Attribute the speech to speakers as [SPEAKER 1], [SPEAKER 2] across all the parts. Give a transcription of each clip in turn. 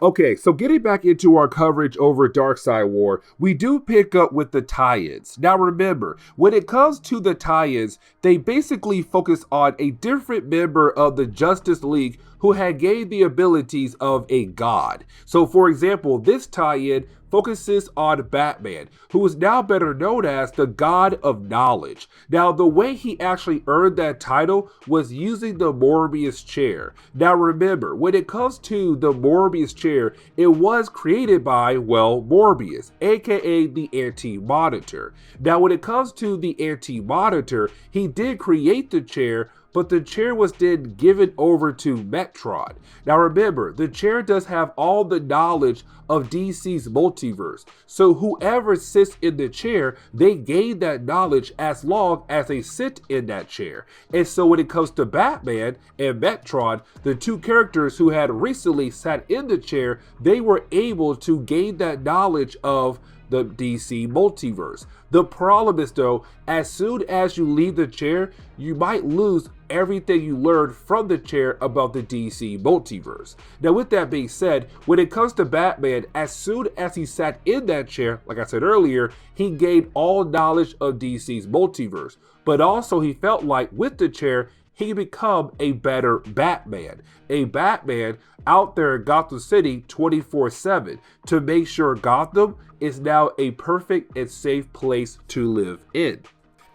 [SPEAKER 1] Okay, so getting back into our coverage over Darkseid War, we do pick up with the tie-ins. Now remember, when it comes to the tie-ins, they basically focus on a different member of the Justice League who had gained the abilities of a god. So for example, this tie-in focuses on Batman, who is now better known as the God of Knowledge. Now, the way he actually earned that title was using the Morbius chair. Now, remember, when it comes to the Morbius chair, it was created by, well, Morbius, aka the Anti-Monitor. Now, when it comes to the Anti-Monitor, he did create the chair, but the chair was then given over to Metron. Now remember, the chair does have all the knowledge of DC's multiverse, so whoever sits in the chair, they gain that knowledge as long as they sit in that chair. And so when it comes to Batman and Metron, the two characters who had recently sat in the chair, they were able to gain that knowledge of the DC multiverse. The problem is though, as soon as you leave the chair, you might lose everything you learned from the chair about the DC multiverse. Now with that being said, when it comes to Batman, as soon as he sat in that chair, like I said earlier, he gained all knowledge of DC's multiverse. But also he felt like with the chair, he could become a better Batman. A Batman out there in Gotham City 24/7 to make sure Gotham is now a perfect and safe place to live in.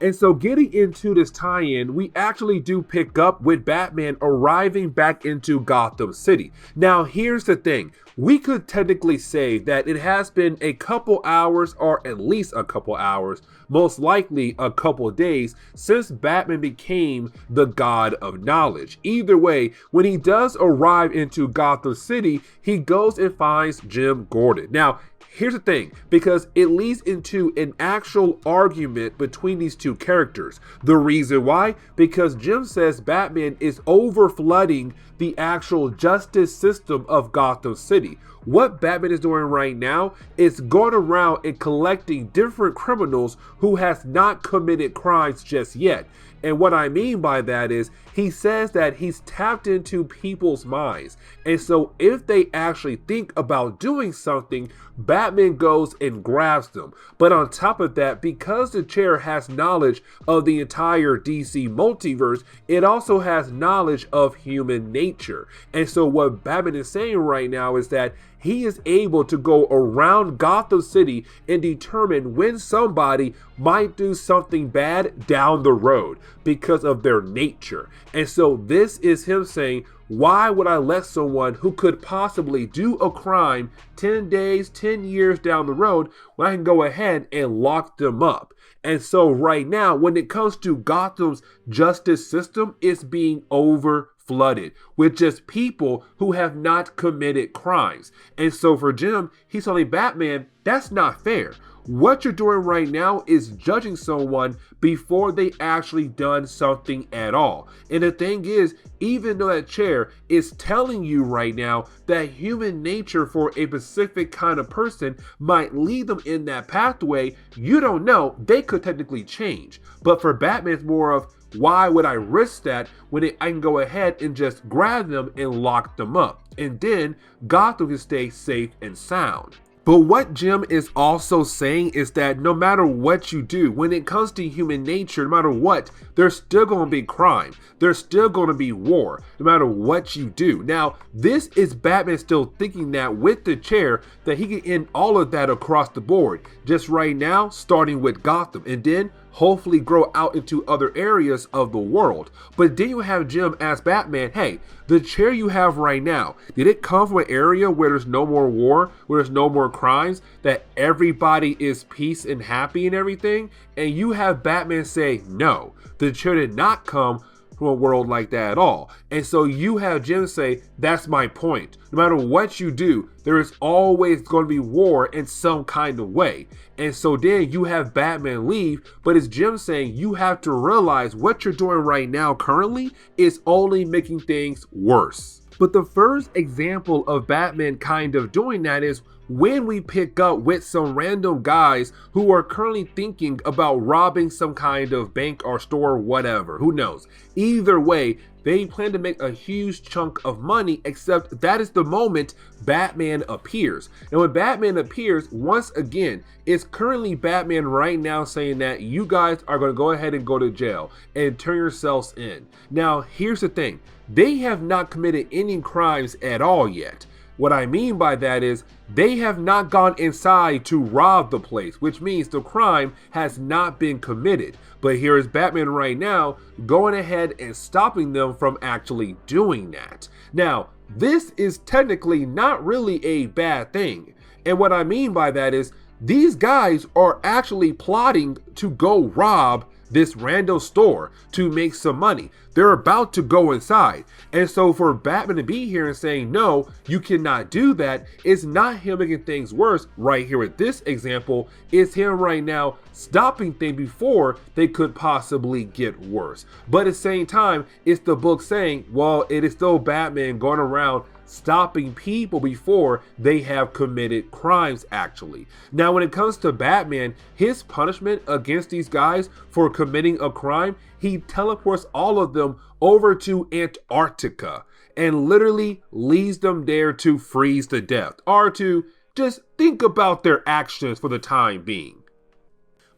[SPEAKER 1] And so getting into this tie-in, we actually do pick up with Batman arriving back into Gotham City. Now, here's the thing. We could technically say that it has been a couple hours, or at least a couple hours, most likely a couple days, since Batman became the God of Knowledge. Either way, when he does arrive into Gotham City, he goes and finds Jim Gordon. Now, here's the thing, because it leads into an actual argument between these two characters. The reason why? Because Jim says Batman is over flooding the actual justice system of Gotham City. What Batman is doing right now is going around and collecting different criminals who has not committed crimes just yet. And what I mean by that is he says that he's tapped into people's minds. And so if they actually think about doing something, Batman goes and grabs them. But on top of that, because the chair has knowledge of the entire DC multiverse, it also has knowledge of human nature. And so what Batman is saying right now is that he is able to go around Gotham City and determine when somebody might do something bad down the road because of their nature. And so this is him saying, why would I let someone who could possibly do a crime 10 days, 10 years down the road when I can go ahead and lock them up? And so right now, when it comes to Gotham's justice system, it's being flooded with just people who have not committed crimes. And so for Jim, he's telling Batman, that's not fair. What you're doing right now is judging someone before they actually done something at all. And the thing is, even though that chair is telling you right now that human nature for a specific kind of person might lead them in that pathway, you don't know, they could technically change. But for Batman, it's more of, why would I risk that when I can go ahead and just grab them and lock them up? And then Gotham can stay safe and sound. But what Jim is also saying is that no matter what you do, when it comes to human nature, no matter what, there's still going to be crime. There's still going to be war, no matter what you do. Now, this is Batman still thinking that with the chair, that he can end all of that across the board. Just right now, starting with Gotham, and then hopefully grow out into other areas of the world. But then you have Jim ask Batman, hey, the chair you have right now, did it come from an area where there's no more war, where there's no more crimes, that everybody is peace and happy and everything? And you have Batman say, no, the chair did not come from a world like that at all. And so you have Jim say, that's my point. No matter what you do, there is always going to be war in some kind of way. And so then you have Batman leave, but it's Jim saying you have to realize what you're doing right now currently is only making things worse. But the first example of Batman kind of doing that is when we pick up with some random guys who are currently thinking about robbing some kind of bank or store or whatever, who knows. Either way, they plan to make a huge chunk of money, except that is the moment Batman appears. And when Batman appears, once again, it's currently Batman right now saying that you guys are going to go ahead and go to jail and turn yourselves in. Now, here's the thing. They have not committed any crimes at all yet. What I mean by that is they have not gone inside to rob the place, which means the crime has not been committed. But here is Batman right now going ahead and stopping them from actually doing that. Now, this is technically not really a bad thing. And what I mean by that is these guys are actually plotting to go rob this random store to make some money. They're about to go inside. And so for Batman to be here and saying, no, you cannot do that, it's not him making things worse. Right here with this example, it's him right now stopping things before they could possibly get worse. But at the same time, it's the book saying, well, it is still Batman going around stopping people before they have committed crimes actually. Now, when it comes to Batman, his punishment against these guys for committing a crime, he teleports all of them over to Antarctica and literally leaves them there to freeze to death or to just think about their actions for the time being.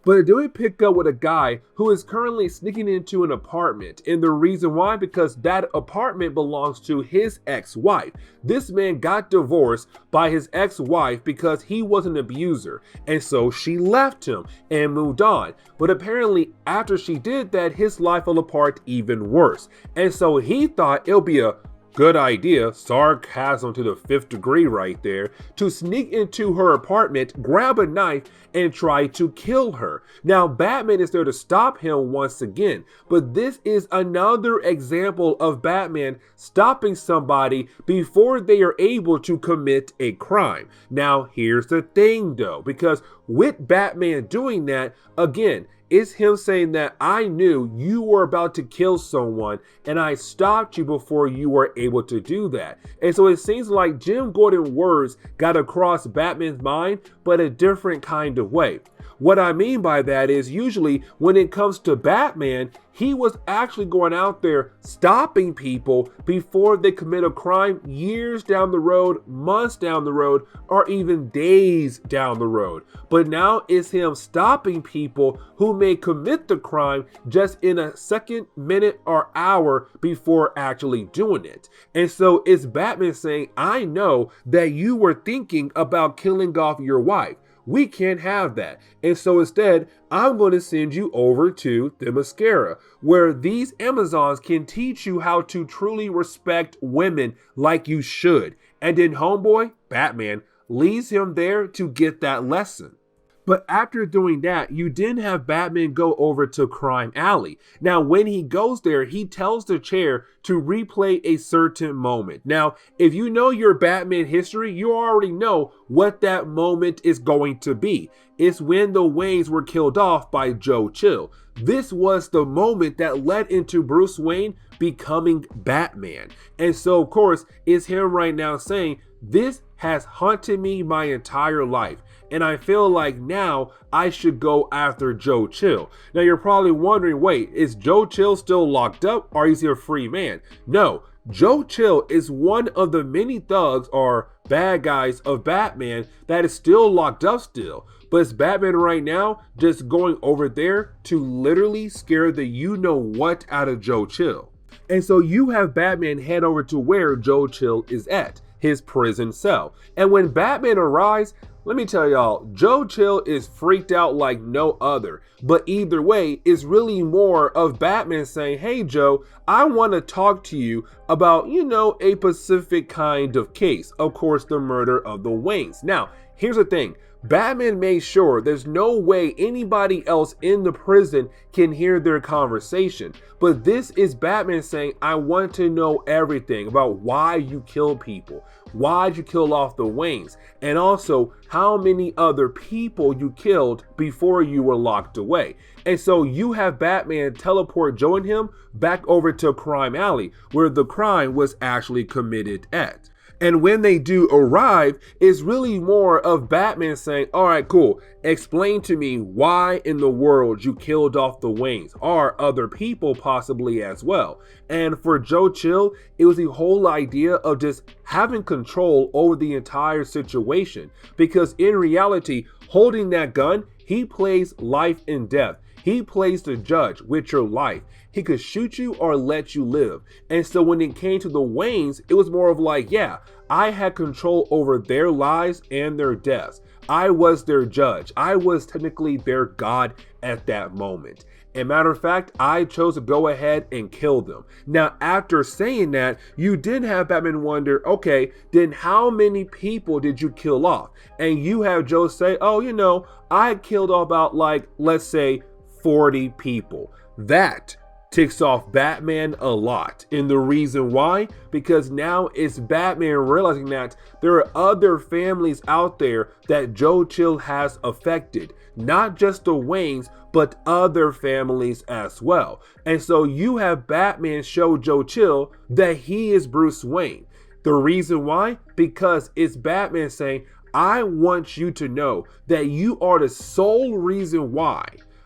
[SPEAKER 1] But then we pick up with a guy who is currently sneaking into an apartment. And the reason why, because that apartment belongs to his ex-wife. This man got divorced by his ex-wife because he was an abuser. And so she left him and moved on. But apparently after she did that, his life fell apart even worse. And so he thought it'll be a good idea, sarcasm to the 5th degree right there, to sneak into her apartment, grab a knife, and try to kill her. Now, Batman is there to stop him once again, but this is another example of Batman stopping somebody before they are able to commit a crime. Now, here's the thing though, because with Batman doing that, again, it's him saying that I knew you were about to kill someone and I stopped you before you were able to do that. And so it seems like Jim Gordon's words got across Batman's mind, but a different kind of way. What I mean by that is usually when it comes to Batman, he was actually going out there stopping people before they commit a crime years down the road, months down the road, or even days down the road. But now it's him stopping people who may commit the crime just in a second, minute, or hour before actually doing it. And so it's Batman saying, I know that you were thinking about killing off your wife. We can't have that. And so instead, I'm going to send you over to the mascara, where these Amazons can teach you how to truly respect women like you should. And then homeboy, Batman, leaves him there to get that lesson. But after doing that, you then have Batman go over to Crime Alley. Now, when he goes there, he tells the chair to replay a certain moment. Now, if you know your Batman history, you already know what that moment is going to be. It's when the Waynes were killed off by Joe Chill. This was the moment that led into Bruce Wayne becoming Batman. And so, of course, it's him right now saying, this has haunted me my entire life. And I feel like now I should go after Joe Chill. Now you're probably wondering, wait, is Joe Chill still locked up or is he a free man? No, Joe Chill is one of the many thugs or bad guys of Batman that is still locked up still. But it's Batman right now just going over there to literally scare the you-know-what out of Joe Chill. And so you have Batman head over to where Joe Chill is at, his prison cell. And when Batman arrives, let me tell y'all, Joe Chill is freaked out like no other. But either way, it's really more of Batman saying, hey Joe, I want to talk to you about, a specific kind of case. Of course, the murder of the Waynes. Now, here's the thing. Batman made sure there's no way anybody else in the prison can hear their conversation. But this is Batman saying, I want to know everything about why you kill people. Why'd you kill off the Waynes? And also how many other people you killed before you were locked away. And so you have Batman teleport Joe and him back over to Crime Alley, where the crime was actually committed at. And when they do arrive, it's really more of Batman saying, all right, cool, explain to me why in the world you killed off the Waynes, or other people possibly as well. And for Joe Chill, it was the whole idea of just having control over the entire situation. Because in reality, holding that gun, he plays life and death. He plays the judge with your life. He could shoot you or let you live. And so when it came to the Waynes, it was more of like, yeah, I had control over their lives and their deaths. I was their judge. I was technically their god at that moment. And matter of fact, I chose to go ahead and kill them. Now, after saying that, you did have Batman wonder, okay, then how many people did you kill off? And you have Joe say, oh, you know, I killed about like, let's say 40 people. That ticks off Batman a lot. And the reason why? Because now it's Batman realizing that there are other families out there that Joe Chill has affected. Not just the Waynes, but other families as well. And so you have Batman show Joe Chill that he is Bruce Wayne. The reason why? Because it's Batman saying, I want you to know that you are the sole reason why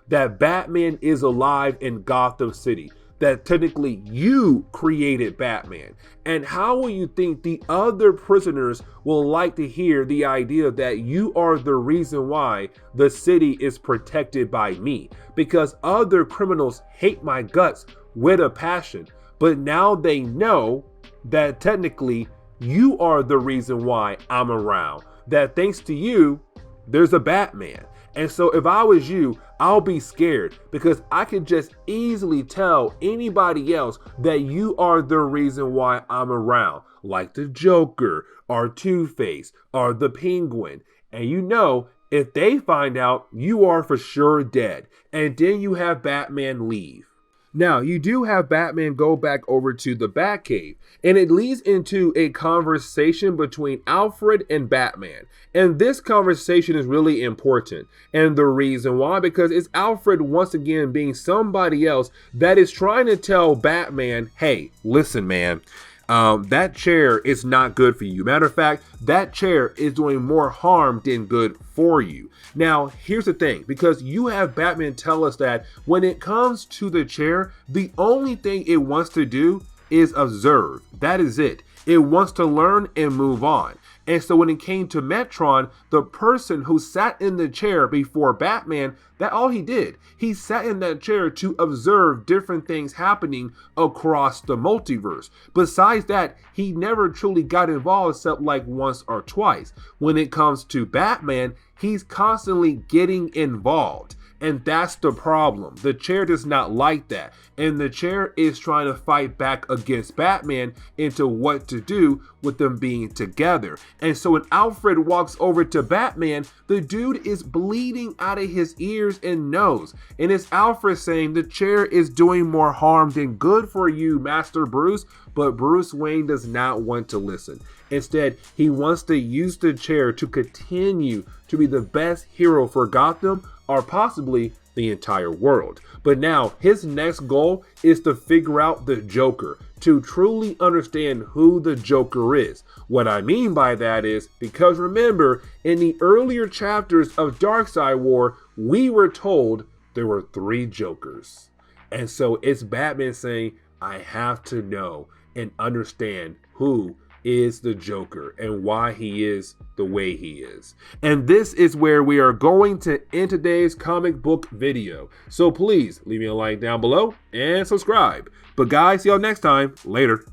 [SPEAKER 1] that Batman is alive in Gotham City, that technically you created Batman. And how will you think the other prisoners will like to hear the idea that you are the reason why the city is protected by me? Because other criminals hate my guts with a passion, but now they know that technically you are the reason why I'm around, that thanks to you, there's a Batman. And so if I was you, I'll be scared because I could just easily tell anybody else that you are the reason why I'm around, like the Joker or Two-Face or the Penguin. And you know, if they find out, you are for sure dead. And then you have Batman leave. Now, you do have Batman go back over to the Batcave, and it leads into a conversation between Alfred and Batman. And this conversation is really important. And the reason why, because it's Alfred once again being somebody else that is trying to tell Batman, hey, listen, man, that chair is not good for you. Matter of fact, that chair is doing more harm than good for you. Now, here's the thing, because you have Batman tell us that when it comes to the chair, the only thing it wants to do is observe. That is it. It wants to learn and move on. And so when it came to Metron, the person who sat in the chair before Batman, that's all he did. He sat in that chair to observe different things happening across the multiverse. Besides that, he never truly got involved except like once or twice. When it comes to Batman, he's constantly getting involved. And that's the problem. The chair does not like that. And the chair is trying to fight back against Batman into what to do with them being together. And so when Alfred walks over to Batman, the dude is bleeding out of his ears and nose. And it's Alfred saying the chair is doing more harm than good for you, Master Bruce. But Bruce Wayne does not want to listen. Instead, he wants to use the chair to continue to be the best hero for Gotham, or possibly the entire world. But now his next goal is to figure out the Joker, to truly understand who the Joker is. What I mean by that is, because remember, in the earlier chapters of Darkseid War, we were told there were 3 Jokers. And so it's Batman saying, I have to know and understand who is the Joker and why he is the way he is. And this is where we are going to end today's comic book video. So please leave me a like down below and subscribe. But guys, see y'all next time. Later.